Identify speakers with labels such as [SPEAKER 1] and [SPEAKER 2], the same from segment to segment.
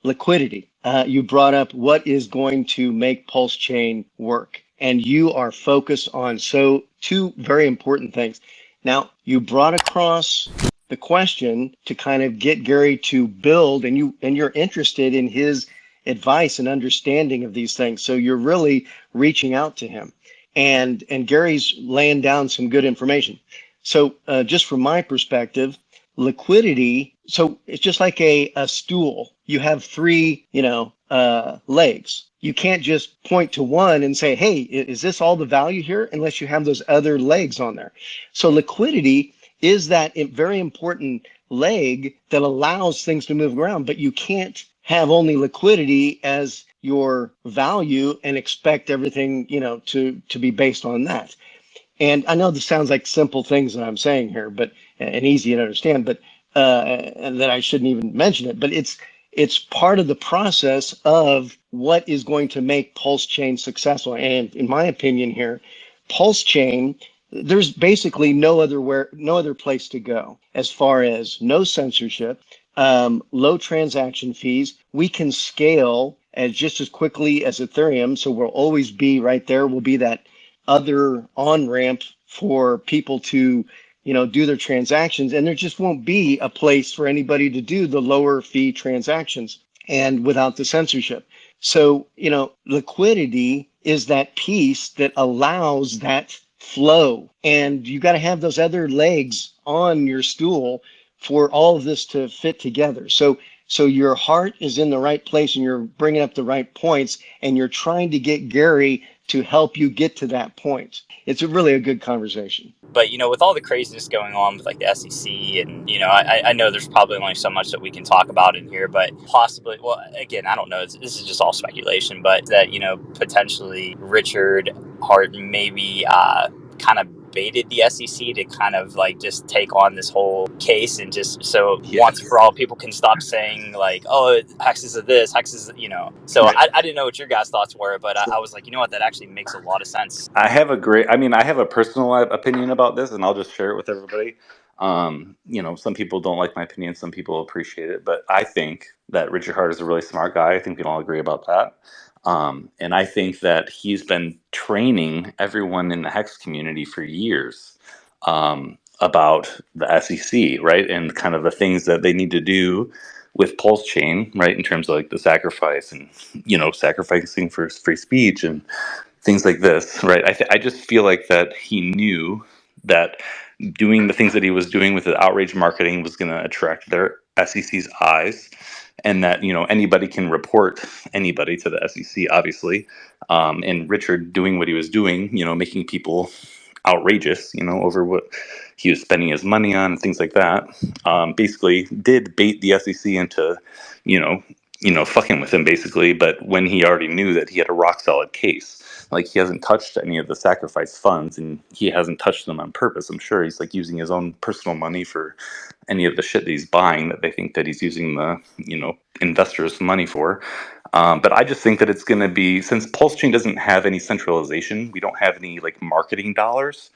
[SPEAKER 1] liquidity. You brought up what is going to make Pulsechain work, and you are focused on two very important things. Now, you brought across the question to kind of get Gary to build, and you're interested in his advice and understanding of these things. So you're really reaching out to him, and Gary's laying down some good information. So just from my perspective, liquidity. So it's just like a stool. You have three, legs. You can't just point to one and say, hey, is this all the value here? Unless you have those other legs on there. So liquidity is that very important leg that allows things to move around, but you can't have only liquidity as your value and expect everything, to be based on that. And I know this sounds like simple things that I'm saying here, but and easy to understand, but and that I shouldn't even mention it. But it's part of the process of what is going to make Pulsechain successful. And in my opinion, here, Pulsechain, there's basically no other place to go as far as no censorship, low transaction fees. We can scale as just as quickly as Ethereum, so we'll always be right there. We'll be that other on ramp for people to do their transactions, and there just won't be a place for anybody to do the lower fee transactions and without the censorship. So liquidity is that piece that allows that flow, and you got to have those other legs on your stool for all of this to fit together. So your heart is in the right place, and you're bringing up the right points, and you're trying to get Gary to help you get to that point. It's really a good conversation.
[SPEAKER 2] But, with all the craziness going on with like the SEC, and, I know there's probably only so much that we can talk about in here, but possibly, well, again, I don't know. This is just all speculation, but that, potentially Richard Hart maybe kind of baited the SEC to kind of like just take on this whole case, and just so once for all people can stop saying like, oh, hexes of this, hexes, So
[SPEAKER 1] Right.
[SPEAKER 2] I didn't know what your guys' thoughts were, but I was like, what, that actually makes a lot of sense.
[SPEAKER 3] I have a personal opinion about this, and I'll just share it with everybody. Some people don't like my opinion, some people appreciate it, but I think that Richard Hart is a really smart guy. I think we can all agree about that. And I think that he's been training everyone in the Hex community for years about the SEC, right? And kind of the things that they need to do with Pulsechain, right? In terms of like the sacrifice and, sacrificing for free speech and things like this, right? I just feel like that he knew that doing the things that he was doing with the outrage marketing was going to attract their SEC's eyes, and that anybody can report anybody to the SEC, obviously. And Richard doing what he was doing, making people outrageous, over what he was spending his money on and things like that, basically did bait the SEC into, fucking with him basically. But when he already knew that he had a rock solid case, like he hasn't touched any of the sacrifice funds, and he hasn't touched them on purpose. I'm sure he's like using his own personal money for any of the shit that he's buying that they think that he's using the, investors' money for. But I just think that it's going to be, since Pulsechain doesn't have any centralization, we don't have any like marketing dollars.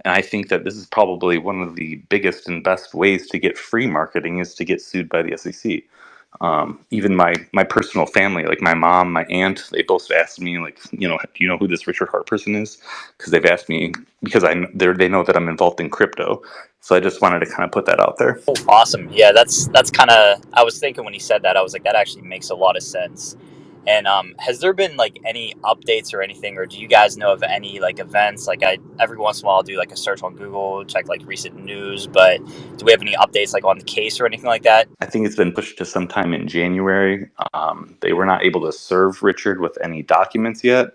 [SPEAKER 3] And I think that this is probably one of the biggest and best ways to get free marketing is to get sued by the SEC. Even my personal family, like my mom, my aunt, they both asked me like, do you know who this Richard Hart person is? Because they've asked me, because they know that I'm involved in crypto. So I just wanted to kind of put that out there.
[SPEAKER 2] Oh, awesome. Yeah, that's kind of, I was thinking when he said that, I was like, that actually makes a lot of sense. And has there been like any updates or anything, or do you guys know of any like events? Like I every once in a while I'll do like a search on Google, check like recent news, but do we have any updates like on the case or anything like that?
[SPEAKER 3] I think it's been pushed to sometime in January. They were not able to serve Richard with any documents yet.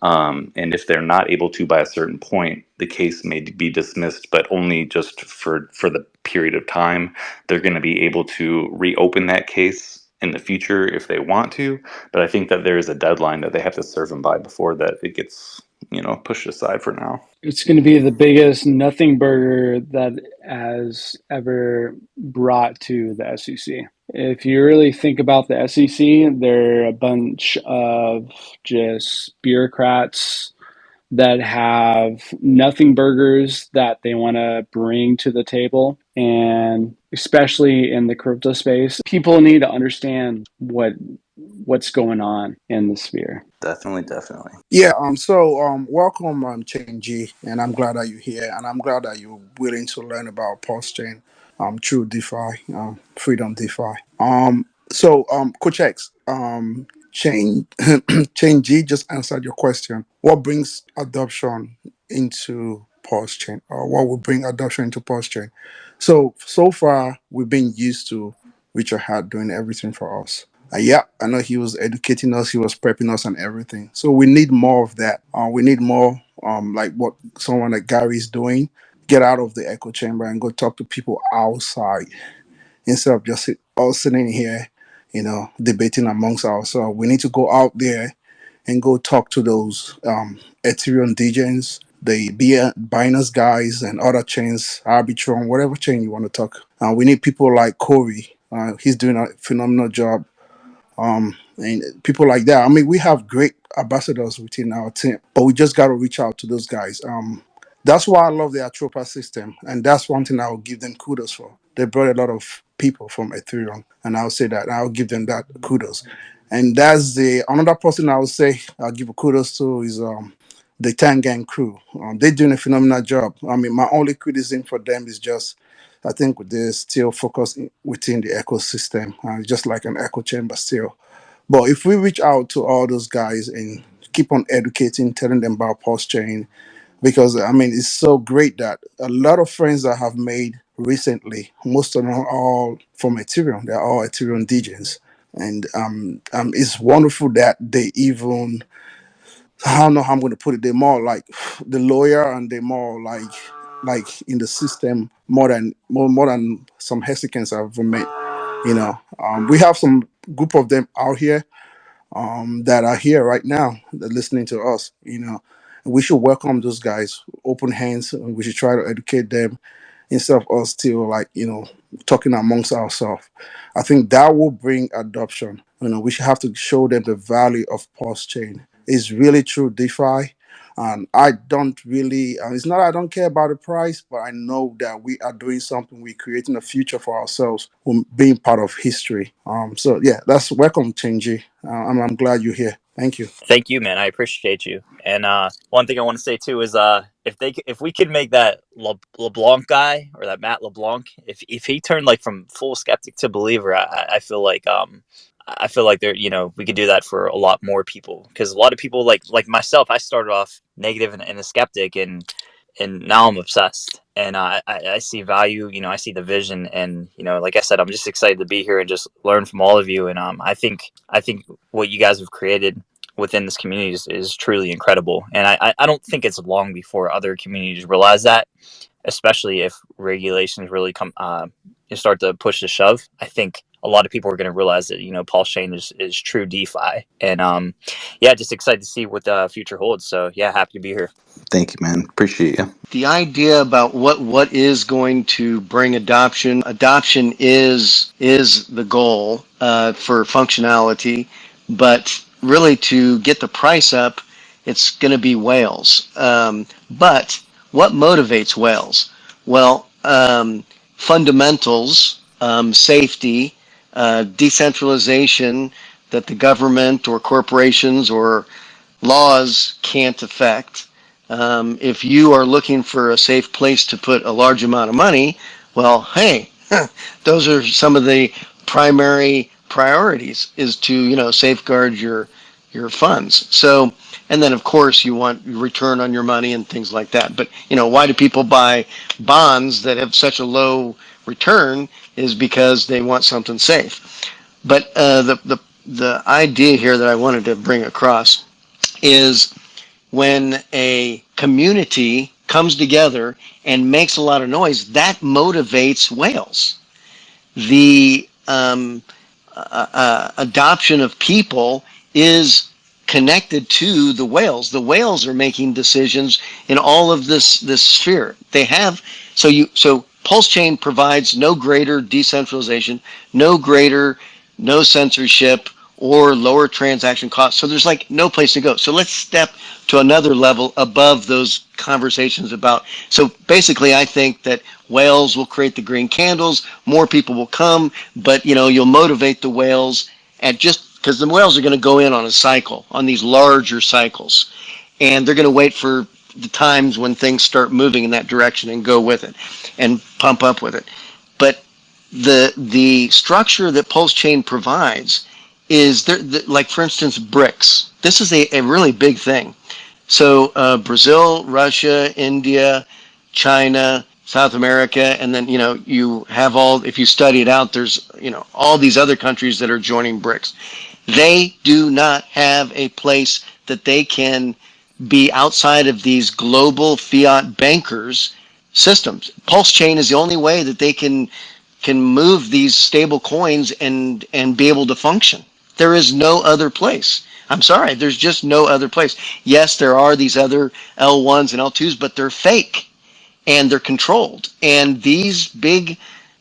[SPEAKER 3] And if they're not able to by a certain point, the case may be dismissed, but only just for the period of time. They're going to be able to reopen that case in the future if they want to. But I think that there is a deadline that they have to serve them by before that it gets, pushed aside for now.
[SPEAKER 4] It's going to be the biggest nothing burger that has ever brought to the SEC. If you really think about the SEC, they're a bunch of just bureaucrats that have nothing burgers that they want to bring to the table. And especially in the crypto space, people need to understand what's going on in the sphere.
[SPEAKER 3] Definitely, definitely.
[SPEAKER 5] Yeah, welcome, Chain G, and I'm glad that you're here, and I'm glad that you're willing to learn about Pulsechain, through DeFi, Freedom DeFi. Coach X, Chain, Chain G just answered your question. What brings adoption into Pulsechain, or what will bring adoption into Pulsechain? So far, we've been used to Richard Hart doing everything for us. Yeah, I know he was educating us, he was prepping us and everything. So we need more of that. We need more, like what someone like Gary is doing. Get out of the echo chamber and go talk to people outside instead of just all sitting here, debating amongst ourselves. We need to go out there and go talk to those Ethereum DJs, the Binance guys, and other chains, Arbitrum, whatever chain you want to talk. We need people like Corey. He's doing a phenomenal job, and people like that. I mean, we have great ambassadors within our team, but we just got to reach out to those guys. That's why I love the Atropa system, and that's one thing I will give them kudos for. They brought a lot of people from Ethereum, and I'll say that I'll give them that kudos. And that's the another person I would say I'll give a kudos to is the Tangang crew. They're doing a phenomenal job. I mean, my only criticism for them is just I think they're still focused within the ecosystem, just like an echo chamber still. But if we reach out to all those guys and keep on educating, telling them about Pulse Chain, because I mean, it's so great that a lot of friends that I have made recently, most of them are all from Ethereum. They're all Ethereum DJs. And it's wonderful that they even, I don't know how I'm going to put it, they're more like the lawyer, and they're more like in the system more than some hexicans I've ever met. We have some group of them out here that are here right now that listening to us. We should welcome those guys, open hands, and we should try to educate them instead of us still like talking amongst ourselves. I think that will bring adoption. We should have to show them the value of Pulse Chain. It's really true DeFi. And I don't really, it's not I don't care about the price, but I know that we are doing something. We're creating a future for ourselves, being part of history. So yeah, that's welcome, Chenji. I'm glad you're here. Thank you.
[SPEAKER 2] Thank you, man. I appreciate you. And one thing I want to say too is if we could make that LeBlanc guy, or that Matt LeBlanc, if he turned like from full skeptic to believer, I feel like there, we could do that for a lot more people, because a lot of people like myself, I started off negative and a skeptic, and now I'm obsessed, and I see value. I see the vision, and like I said, I'm just excited to be here and just learn from all of you. And I think what you guys have created within this community is truly incredible, and I don't think it's long before other communities realize that, especially if regulations really come start to push the shove. I think a lot of people are going to realize that Pulse Chain is true DeFi, and yeah, just excited to see what the future holds. So yeah, happy to be here.
[SPEAKER 3] Thank you, man. Appreciate you.
[SPEAKER 1] The idea about what is going to bring adoption is the goal for functionality, but really to get the price up, it's going to be whales. But what motivates whales? Well, fundamentals, safety, decentralization that the government or corporations or laws can't affect. If you are looking for a safe place to put a large amount of money, well, hey, those are some of the primary priorities, is to safeguard your funds. So, and then of course you want return on your money and things like that. But why do people buy bonds that have such a low return? Is because they want something safe. But the idea here that I wanted to bring across is when a community comes together and makes a lot of noise, that motivates whales. The adoption of people is connected to the whales. The whales are making decisions in all of this sphere. They have so Pulse Chain provides no greater decentralization, no censorship or lower transaction costs. So there's like no place to go. So let's step to another level above those conversations about. So basically, I think that whales will create the green candles. More people will come, but you'll motivate the whales at just because the whales are going to go in on a cycle, on these larger cycles, and they're going to wait for the times when things start moving in that direction and go with it and pump up with it. But the structure that Pulsechain provides is there, like for instance, BRICS. This is a really big thing. So Brazil, Russia, India, China, South America, and then you have all. If you study it out, there's all these other countries that are joining BRICS. They do not have a place that they can be outside of these global fiat bankers systems. Pulsechain is the only way that they can move these stable coins and be able to function. There is no other place. I'm sorry, there's just no other place. Yes, there are these other L1s and L2s, but they're fake and they're controlled. And these big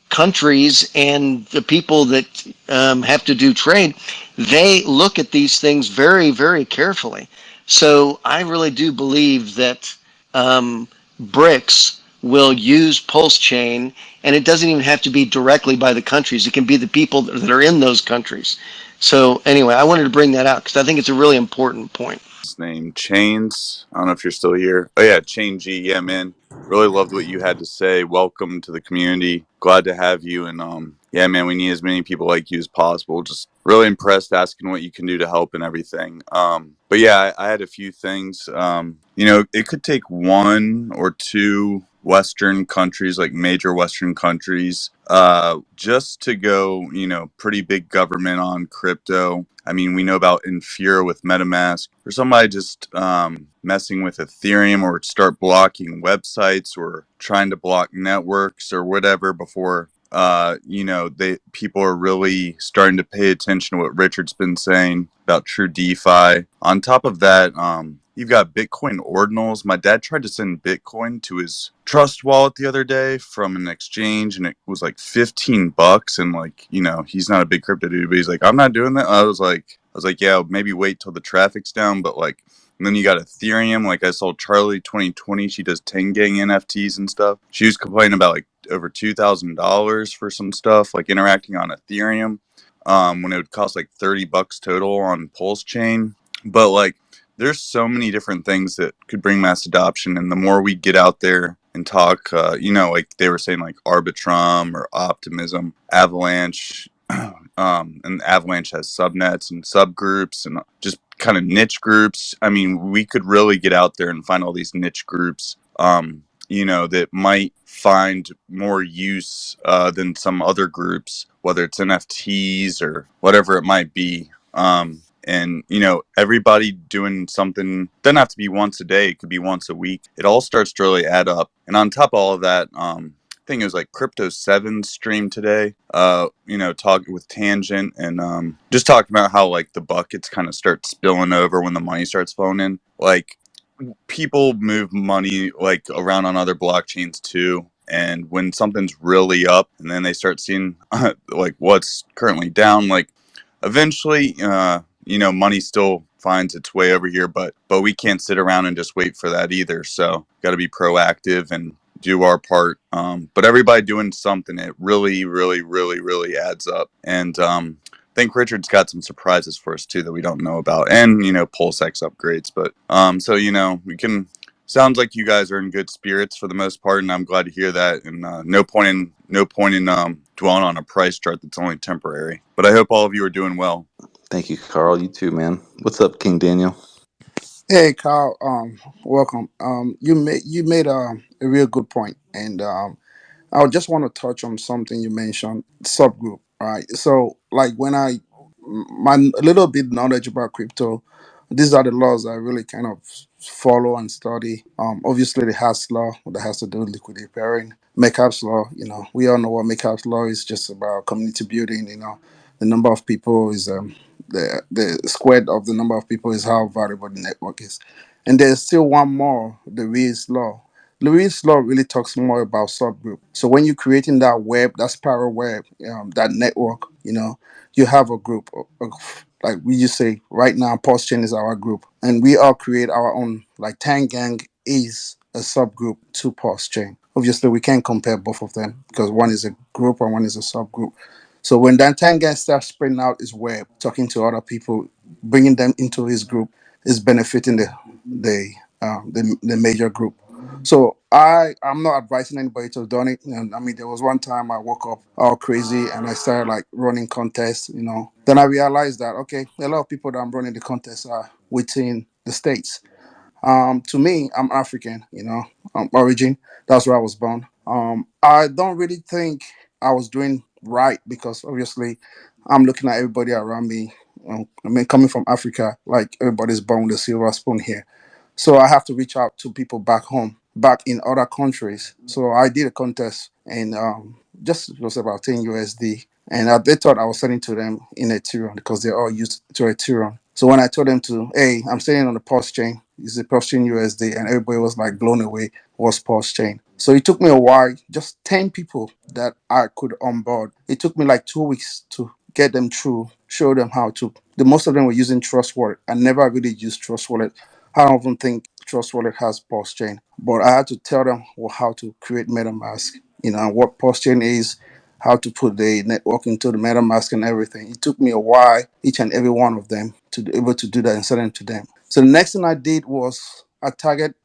[SPEAKER 1] countries and the people that have to do trade, they look at these things very, very carefully. So I really do believe that BRICS will use Pulsechain, and it doesn't even have to be directly by the countries. It can be the people that are in those countries. So anyway, I wanted to bring that out because I think it's a really important point.
[SPEAKER 6] Name Chains. I don't know if you're still here. Oh yeah, Chain G. Yeah, man. Really loved what you had to say. Welcome to the community. Glad to have you. And yeah, man, we need as many people like you as possible. Just really impressed, asking what you can do to help and everything. But yeah, I had a few things. It could take one or two Western countries, like major Western countries, just to go, pretty big government on crypto. I mean, we know about Infura with MetaMask, or somebody just messing with Ethereum, or start blocking websites or trying to block networks or whatever before people are really starting to pay attention to what Richard's been saying about true DeFi. On top of that, you've got Bitcoin ordinals. My dad tried to send Bitcoin to his trust wallet the other day from an exchange, and it was like $15. And he's not a big crypto dude, but he's like, I'm not doing that. I was like, yeah, maybe wait till the traffic's down. But and then you got Ethereum. Like I saw Charlie 2020. She does 10 gang NFTs and stuff. She was complaining about over $2,000 for some stuff, like interacting on Ethereum, when it would cost like $30 total on Pulsechain. But there's so many different things that could bring mass adoption, and the more we get out there and talk, like they were saying, like Arbitrum or Optimism, Avalanche, and Avalanche has subnets and subgroups and just kind of niche groups. I mean, we could really get out there and find all these niche groups, that might find more use than some other groups, whether it's NFTs or whatever it might be. And everybody doing something doesn't have to be once a day. It could be once a week. It all starts to really add up. And on top of all of that, I think it was like Crypto 7 stream today, talking with Tangent, and just talking about how the buckets kind of start spilling over when the money starts flowing in. People move money around on other blockchains too, and when something's really up and then they start seeing what's currently down, eventually money still finds its way over here, but we can't sit around and just wait for that either. So got to be proactive and do our part. But everybody doing something, it really, really, really, really adds up. And I think Richard's got some surprises for us too that we don't know about, and Pulsex upgrades. But so we can. Sounds like you guys are in good spirits for the most part, and I'm glad to hear that. And no point in dwelling on a price chart that's only temporary. But I hope all of you are doing well.
[SPEAKER 3] Thank you, Carl. You too, man. What's up, King Daniel?
[SPEAKER 5] Hey, Carl. Welcome. You made a real good point, and I just want to touch on something you mentioned, subgroup. Right. So, when my a little bit knowledge about crypto, these are the laws I really kind of follow and study. Obviously, the Hash law that has to do with liquidity pairing, Metcalfe's law. We all know what Metcalfe's law is, just about community building. The number of people is the squared of the number of people is how valuable the network is. And there's still one more, the Reed's law. Lewis law really talks more about subgroup. So when you're creating that web, that spiral web, that network, you have a group. Like we just say right now, Pulsechain is our group, and we all create our own. Like Tang Gang is a subgroup to Pulsechain. Obviously, we can't compare both of them because one is a group and one is a subgroup. So when that Tang Gang starts spreading out his web, talking to other people, bringing them into his group, is benefiting the major group. So I'm not advising anybody to donate. And I mean, there was one time I woke up all crazy and I started like running contests. Then I realized that okay, a lot of people that I'm running the contests are within the states. To me, I'm African. Origin. That's where I was born. I don't really think I was doing right because obviously, I'm looking at everybody around me. I mean, coming from Africa, like everybody's born with a silver spoon here. So I have to reach out to people back home, back in other countries. So I did a contest and just it was about 10 USD. And they thought I was selling to them in Ethereum because they're all used to Ethereum. So when I told them to, hey, I'm selling on the Pulse chain, it's a Pulse chain USD, and everybody was like blown away, was Pulse chain. So it took me a while, just 10 people that I could onboard. It took me like 2 weeks to get them through, show them how to. The most of them were using Trust Wallet. I never really used Trust Wallet. I don't even think Trust Wallet has Pulse chain, but I had to tell them how to create MetaMask, and what Pulse chain is, how to put the network into the MetaMask and everything. It took me a while, each and every one of them, to be able to do that and send them to them. So the next thing I did was I target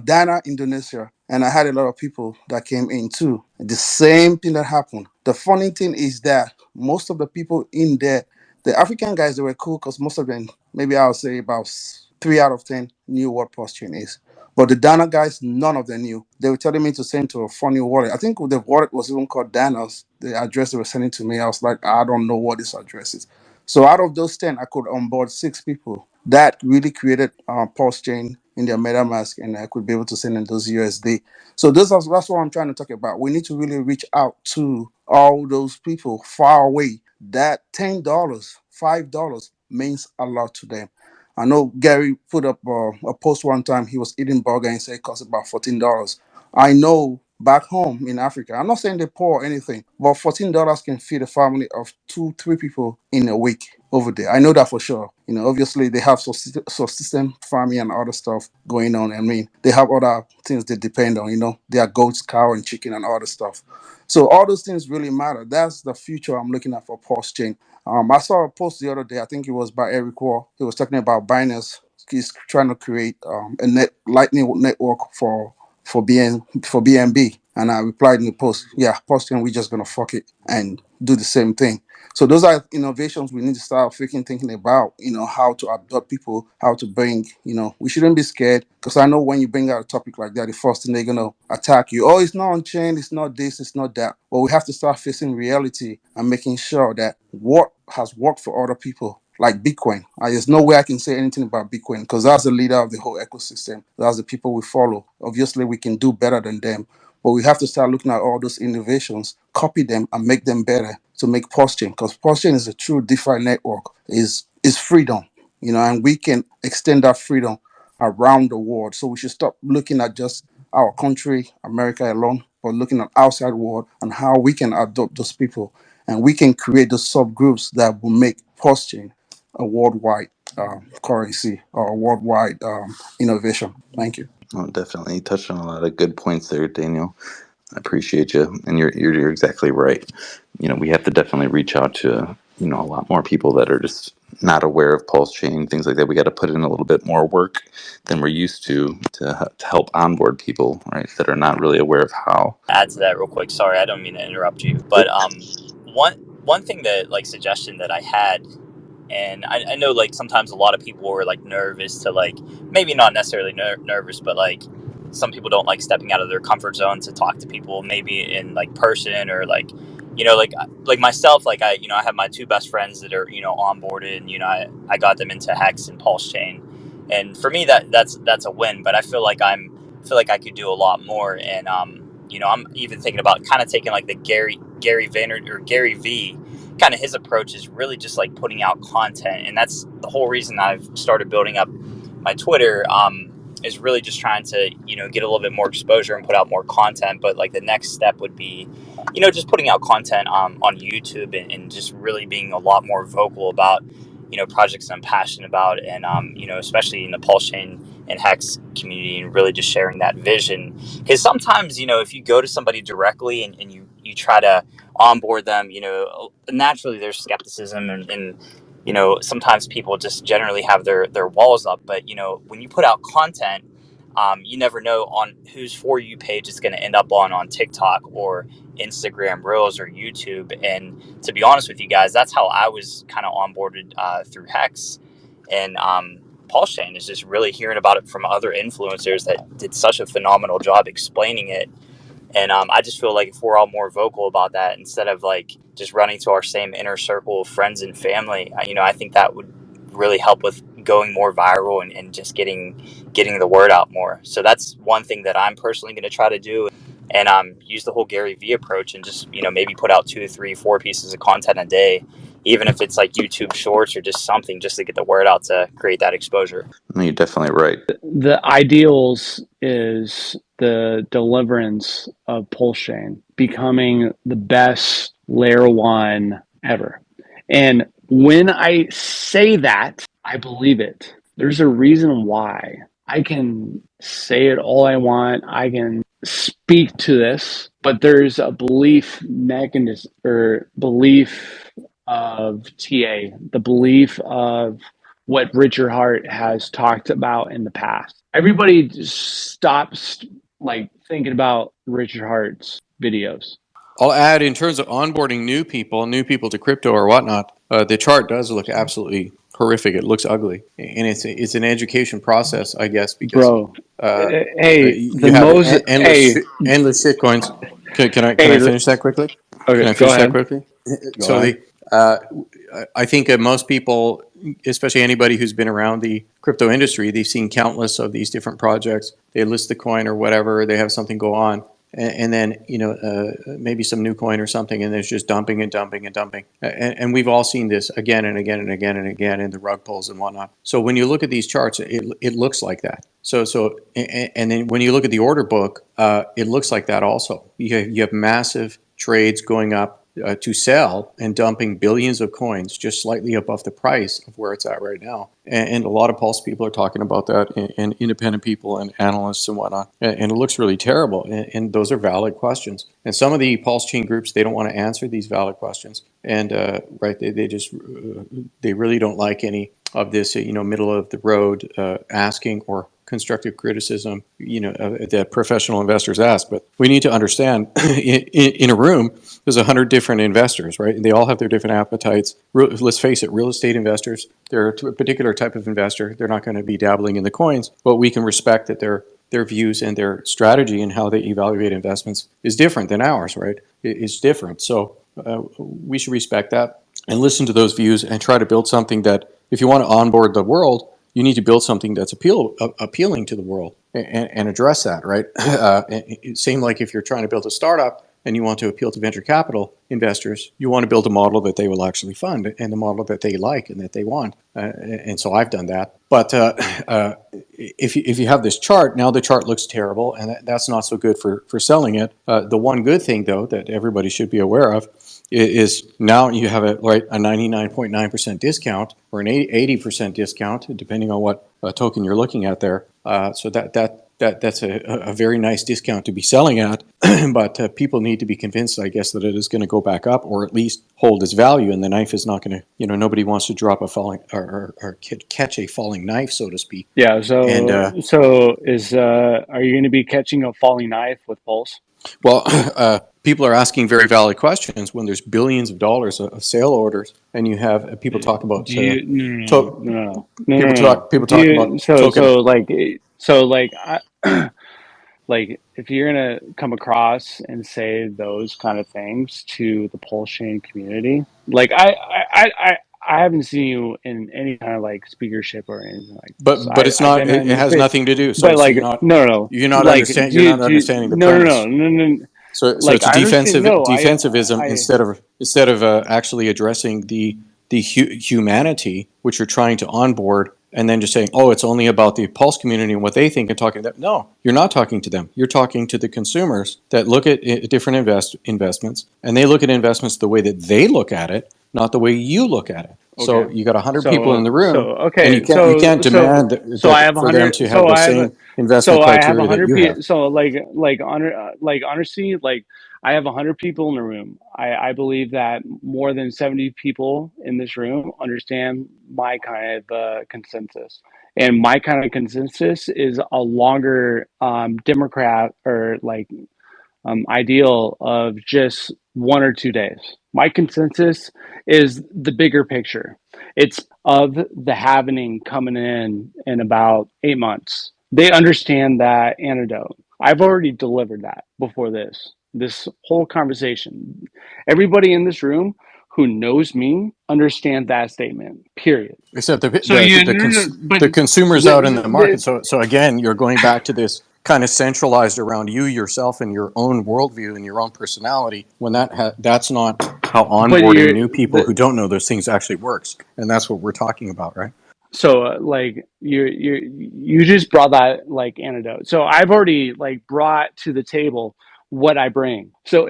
[SPEAKER 5] Dana, Indonesia, and I had a lot of people that came in too. The same thing that happened. The funny thing is that most of the people in there, the African guys, they were cool because most of them, maybe I'll say about 3 out of 10 knew what posturing is. But the Dana guys, none of them knew. They were telling me to send to a funny wallet. I think the wallet was even called Dana's. The address they were sending to me, I was like, I don't know what this address is. So out of those 10, I could onboard 6 people. That really created Pulse chain in their MetaMask, and I could be able to send them those USD. So that's what I'm trying to talk about. We need to really reach out to all those people far away. That $10, $5 means a lot to them. I know Gary put up a post one time. He was eating burger and said it cost about $14. I know back home in Africa, I'm not saying they're poor or anything, but $14 can feed a family of 2, 3 people in a week over there. I know that for sure. Obviously they have subsistence farming and other stuff going on. I mean, they have other things they depend on. They are goats, cow, and chicken and other stuff. So all those things really matter. That's the future I'm looking at for Pulse Chain. I saw a post the other day. I think it was by Eric Wall. He was talking about Binance. He's trying to create a lightning network for BNB. And I replied in the post, yeah, posting, we're just gonna fuck it and do the same thing. So those are innovations we need to start freaking thinking about, how to adopt people, how to bring, we shouldn't be scared because I know when you bring out a topic like that, the first thing they're going to attack you. Oh, it's not on chain, it's not this, it's not that. But we have to start facing reality and making sure that what has worked for other people, like Bitcoin. There's no way I can say anything about Bitcoin because that's the leader of the whole ecosystem. That's the people we follow. Obviously, we can do better than them. But we have to start looking at all those innovations, copy them, and make them better to make Pulsechain. Because Pulsechain is a true DeFi network. Is freedom, and we can extend that freedom around the world. So we should stop looking at just our country, America alone, but looking at outside world and how we can adopt those people, and we can create those subgroups that will make Pulsechain a worldwide currency or a worldwide innovation. Thank you.
[SPEAKER 3] Oh, definitely. You touched on a lot of good points there, Daniel. I appreciate you, and you're exactly right. We have to definitely reach out to a lot more people that are just not aware of Pulse Chain, things like that. We got to put in a little bit more work than we're used to help onboard people, right, that are not really aware of how.
[SPEAKER 2] Add to that real quick. Sorry, I don't mean to interrupt you, but one thing that like suggestion that I had, and I know like sometimes a lot of people were like nervous to like maybe not necessarily nervous, but like some people don't like stepping out of their comfort zone to talk to people maybe in like person or like like myself, like I have my two best friends that are onboarded, and I got them into Hex and Pulse Chain, and for me that's a win. But I feel like I could do a lot more, and I'm even thinking about kind of taking like the Gary Vayner or Gary V, kind of his approach is really just like putting out content, and that's the whole reason I've started building up my Twitter, is really just trying to get a little bit more exposure and put out more content. But like the next step would be just putting out content on YouTube, and just really being a lot more vocal about projects I'm passionate about, and especially in the Pulse Chain and Hex community, and really just sharing that vision. Because sometimes, if you go to somebody directly and you try to onboard them, naturally there's skepticism, and sometimes people just generally have their walls up. But when you put out content, you never know on whose For You page it's going to end up on TikTok or Instagram Reels or YouTube. And to be honest with you guys, that's how I was kind of onboarded through Hex. And Pulse Chain is just really hearing about it from other influencers that did such a phenomenal job explaining it. And I just feel like if we're all more vocal about that, instead of like just running to our same inner circle of friends and family, I think that would really help with going more viral and just getting the word out more. So that's one thing that I'm personally going to try to do, and use the whole Gary Vee approach, and just maybe put out 2, 3, 4 pieces of content a day, even if it's like YouTube Shorts or just something, just to get the word out to create that exposure.
[SPEAKER 3] You're definitely right.
[SPEAKER 4] The ideals is the deliverance of Pulsechain becoming the best layer one ever. And when I say that, I believe it. There's a reason why. I can say it all I want. I can speak to this, but there's a belief mechanism or belief of TA, the belief of what Richard Hart has talked about in the past. Everybody just stops like thinking about Richard Hart's videos.
[SPEAKER 7] I'll add, in terms of onboarding new people to crypto or whatnot, the chart does look absolutely horrific. It looks ugly, and it's an education process, I guess, because
[SPEAKER 4] Bro, hey,
[SPEAKER 7] you
[SPEAKER 4] the
[SPEAKER 7] have
[SPEAKER 4] most
[SPEAKER 7] endless shit coins. Can I finish that quickly?
[SPEAKER 4] Okay,
[SPEAKER 7] Can I
[SPEAKER 4] go
[SPEAKER 7] finish that
[SPEAKER 4] ahead.
[SPEAKER 7] quickly?
[SPEAKER 4] Go
[SPEAKER 7] So
[SPEAKER 4] ahead.
[SPEAKER 7] I think most people, especially anybody who's been around the crypto industry, they've seen countless of these different projects. They list the coin or whatever, they have something go on, and then maybe some new coin or something, and there's just dumping and dumping and dumping. And we've all seen this again and again and again and again in the rug pulls and whatnot. So when you look at these charts, it looks like that. And then when you look at the order book, it looks like that also. You have massive trades going up to sell and dumping billions of coins just slightly above the price of where it's at right now. And a lot of Pulse people are talking about that, and independent people and analysts and whatnot. And it looks really terrible. And those are valid questions. And some of the Pulse chain groups, they don't want to answer these valid questions. And they really don't like any of this, middle of the road asking or constructive criticism, that professional investors ask. But we need to understand, in a room, there's 100 different investors, right? And they all have their different appetites. Let's face it, real estate investors, they're a particular type of investor. They're not going to be dabbling in the coins, but we can respect that their views and their strategy and how they evaluate investments is different than ours, right? It's different. So we should respect that and listen to those views and try to build something that, if you want to onboard the world, you need to build something that's appealing to the world and address that, right? Same like if you're trying to build a startup and you want to appeal to venture capital investors, you want to build a model that they will actually fund and the model that they like and that they want. And so I've done that. But if you have this chart, now the chart looks terrible, and that's not so good for selling it. The one good thing, though, that everybody should be aware of is now you have a 99.9% discount or an 80% discount, depending on what token you're looking at there. So that's a very nice discount to be selling at. But people need to be convinced, I guess, that it is going to go back up or at least hold its value, and the knife is not going to, nobody wants to drop a falling or catch a falling knife, so to speak.
[SPEAKER 4] Yeah. So
[SPEAKER 7] And
[SPEAKER 4] are you going to be catching a falling knife with Pulse?
[SPEAKER 7] well, people are asking very valid questions when there's billions of dollars of sale orders, and you have people talk about
[SPEAKER 4] People
[SPEAKER 7] talk about token.
[SPEAKER 4] Like if you're gonna come across and say those kind of things to the Pulsechain community, like I haven't seen you in any kind of like speakership or anything like this.
[SPEAKER 7] But it's
[SPEAKER 4] I've
[SPEAKER 7] not.
[SPEAKER 4] been on
[SPEAKER 7] It
[SPEAKER 4] your
[SPEAKER 7] has
[SPEAKER 4] face,
[SPEAKER 7] nothing to do. So
[SPEAKER 4] but like no,
[SPEAKER 7] you're not
[SPEAKER 4] like
[SPEAKER 7] understanding the premise.
[SPEAKER 4] no.
[SPEAKER 7] So
[SPEAKER 4] Like
[SPEAKER 7] it's a
[SPEAKER 4] I understand. No,
[SPEAKER 7] defensivism instead of actually addressing the humanity which you're trying to onboard, and then just saying, oh, it's only about the Pulse community and what they think and talking to them. No, you're not talking to them. You're talking to the consumers that look at different investments, and they look at investments the way that they look at it, not the way you look at it. So
[SPEAKER 4] Okay.
[SPEAKER 7] you got 100 people in
[SPEAKER 4] So
[SPEAKER 7] the room, and
[SPEAKER 4] okay.
[SPEAKER 7] you can't demand
[SPEAKER 4] So I have
[SPEAKER 7] for them
[SPEAKER 4] 100.
[SPEAKER 7] to have the same investment
[SPEAKER 4] So I have
[SPEAKER 7] criteria that
[SPEAKER 4] 100
[SPEAKER 7] you have.
[SPEAKER 4] people. So like honestly, like I have 100 people in the room. I believe that more than 70 people in this room understand my kind of consensus. And my kind of consensus is a longer Democrat or like ideal of just 1 or 2 days. My consensus is the bigger picture. It's of the happening coming in about 8 months. They understand that antidote. I've already delivered that before this whole conversation. Everybody in this room who knows me understand that statement. Period.
[SPEAKER 7] Except
[SPEAKER 4] So you, no, no, no, but
[SPEAKER 7] the consumers out in the market.
[SPEAKER 4] the
[SPEAKER 7] So again, you're going back to this kind of centralized around you yourself and your own worldview and your own personality. When that's not how
[SPEAKER 4] but
[SPEAKER 7] onboarding
[SPEAKER 4] you're
[SPEAKER 7] new people
[SPEAKER 4] the
[SPEAKER 7] who don't know those things actually works, and that's what we're talking about, right?
[SPEAKER 4] so like you just brought that like antidote. So I've already like brought to the table what I bring. So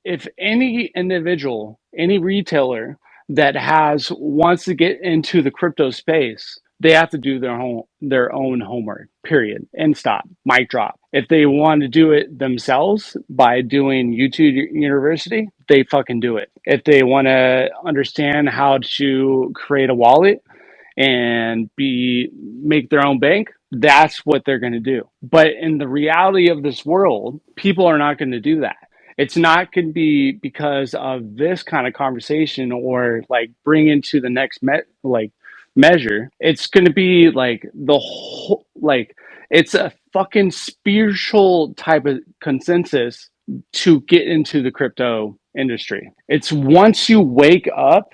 [SPEAKER 4] if any individual, any retailer that has wants to get into the crypto space, they have to do their own homework. Period. End stop. Mic drop. If they want to do it themselves by doing YouTube University, they fucking do it. If they want to understand how to create a wallet and make their own bank, that's what they're going to do. But in the reality of this world, people are not going to do that. It's not going to be because of this kind of conversation or like bring into the next measure. It's going to be like the whole like it's a fucking spiritual type of consensus to get into the crypto industry. It's once you wake up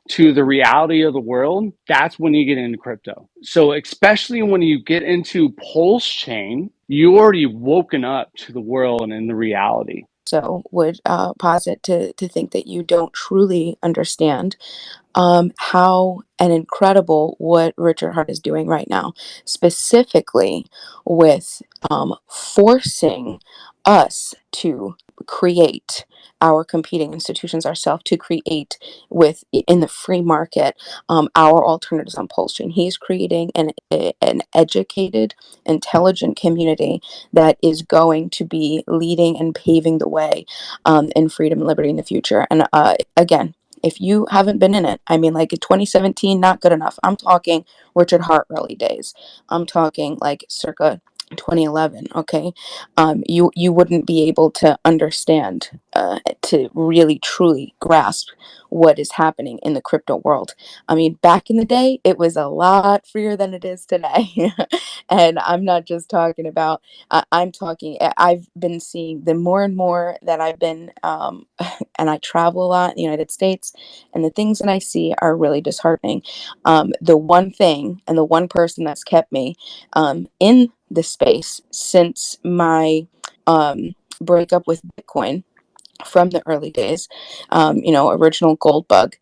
[SPEAKER 4] to the reality of the world, that's when you get into crypto. So especially when you get into Pulse Chain, you already woken up to the world and in the reality.
[SPEAKER 8] So would posit to think that you don't truly understand how and incredible what Richard Hart is doing right now, specifically with forcing us to create our competing institutions ourselves to create with in the free market our alternatives on Pulse Chain. He's creating an educated, intelligent community that is going to be leading and paving the way in freedom and liberty in the future. And again, if you haven't been in it, I mean, like 2017, not good enough. I'm talking Richard Hart early days. I'm talking like circa 2011. Okay, you wouldn't be able to understand to really truly grasp what is happening in the crypto world. I mean, back in the day, it was a lot freer than it is today, and I'm not just talking about. I'm talking. I've been seeing the more and more that I've been, and I travel a lot in the United States, and the things that I see are really disheartening. The one thing and the one person that's kept me in the space since my breakup with Bitcoin from the early days, original gold bug.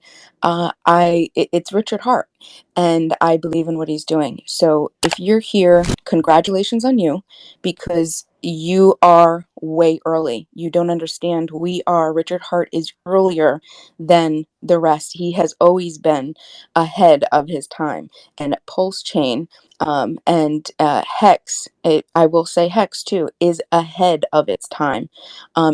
[SPEAKER 8] It's Richard Hart, and I believe in what he's doing. So if you're here, congratulations on you, because you are way early. You don't understand. Richard Hart is earlier than the rest. He has always been ahead of his time. And Pulse Chain and Hex, I will say Hex too, is ahead of its time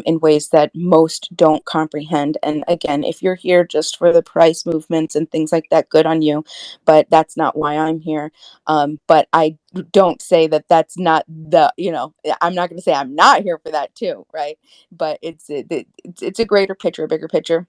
[SPEAKER 8] in ways that most don't comprehend. And again, if you're here just for the price movements and things like that, good on you. But that's not why I'm here. But I don't say that that's not I'm not going to say I'm not here for that too, right? But it's a greater picture, a bigger picture.